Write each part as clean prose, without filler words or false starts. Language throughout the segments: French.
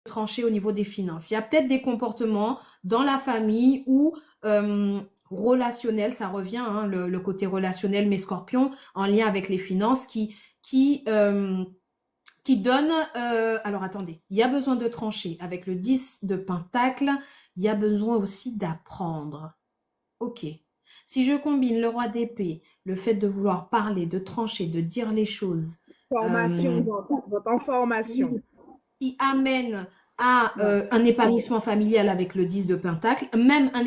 trancher au niveau des finances. Il y a peut-être des comportements dans la famille ou relationnel, ça revient, hein, le côté relationnel, mes scorpions, en lien avec les finances, qui, euh, qui donne, alors attendez, il y a besoin de trancher. Avec le 10 de Pentacle, il y a besoin aussi d'apprendre. Ok. Si je combine le roi d'épée, le fait de vouloir parler, de trancher, de dire les choses, Formation, euh, j'entends formation. qui amène à Ouais. un épanouissement familial avec le 10 de Pentacle, même un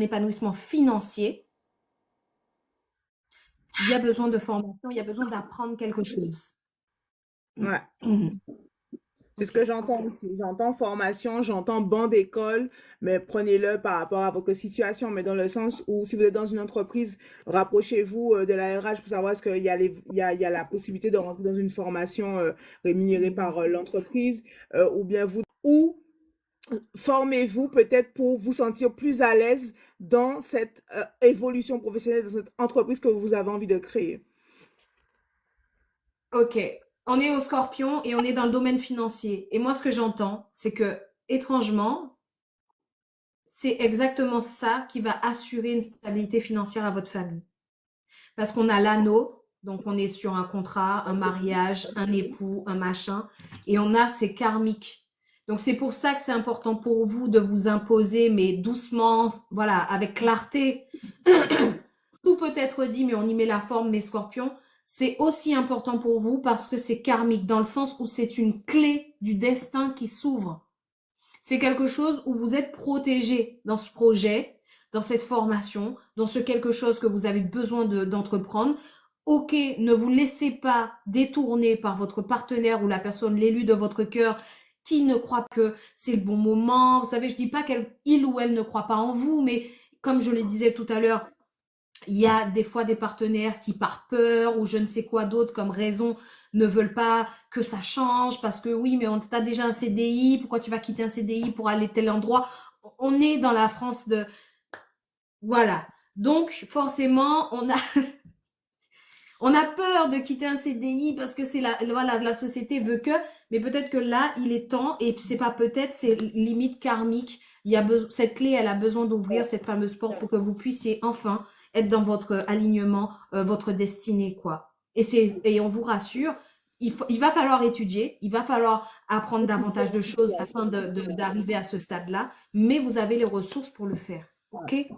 épanouissement financier, il y a besoin de formation, il y a besoin d'apprendre quelque chose. Ouais. Mhm. C'est ce Ok, que ok. j'entends aussi. J'entends formation, j'entends banc d'école, mais prenez-le par rapport à votre situation. Mais dans le sens où, si vous êtes dans une entreprise, rapprochez-vous de la RH pour savoir est-ce qu'il y a il y a la possibilité de rentrer dans une formation rémunérée par l'entreprise, ou bien ou formez-vous peut-être pour vous sentir plus à l'aise dans cette évolution professionnelle, dans cette entreprise que vous avez envie de créer. Ok. On est au Scorpion et on est dans le domaine financier. Et moi, ce que j'entends, c'est que, étrangement, c'est exactement ça qui va assurer une stabilité financière à votre famille. Parce qu'on a l'anneau, donc on est sur un contrat, un mariage, un époux, un machin, et on a ces karmiques. Donc c'est pour ça que c'est important pour vous de vous imposer, mais doucement, voilà, avec clarté. Tout peut être dit, mais on y met la forme, mes scorpions. C'est aussi important pour vous parce que c'est karmique, dans le sens où c'est une clé du destin qui s'ouvre. C'est quelque chose où vous êtes protégé dans ce projet, dans cette formation, dans ce quelque chose que vous avez besoin d'entreprendre. Ok, ne vous laissez pas détourner par votre partenaire ou la personne, l'élu de votre cœur, qui ne croit que c'est le bon moment. Vous savez, je dis pas qu'il ou elle ne croit pas en vous, mais comme je le disais tout à l'heure, il y a des fois des partenaires qui, par peur ou je ne sais quoi d'autre comme raison, ne veulent pas que ça change parce que oui, mais on t'a déjà un CDI, pourquoi tu vas quitter un CDI pour aller tel endroit? On est dans la France de... Voilà. Donc, forcément, on a peur de quitter un CDI parce que c'est voilà, la société veut que, mais peut-être que là, il est temps, et c'est pas peut-être, c'est limite karmique. Il y a cette clé, elle a besoin d'ouvrir cette fameuse porte pour que vous puissiez enfin être dans votre alignement, votre destinée, quoi. Et on vous rassure, il va falloir étudier, il va falloir apprendre davantage de choses afin d'arriver à ce stade-là, mais vous avez les ressources pour le faire. Ouais, OK?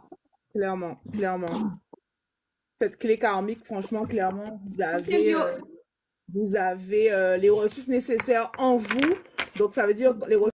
clairement, clairement. Cette clé karmique, franchement, clairement, Célio, vous avez les ressources nécessaires en vous. Donc, ça veut dire les ressources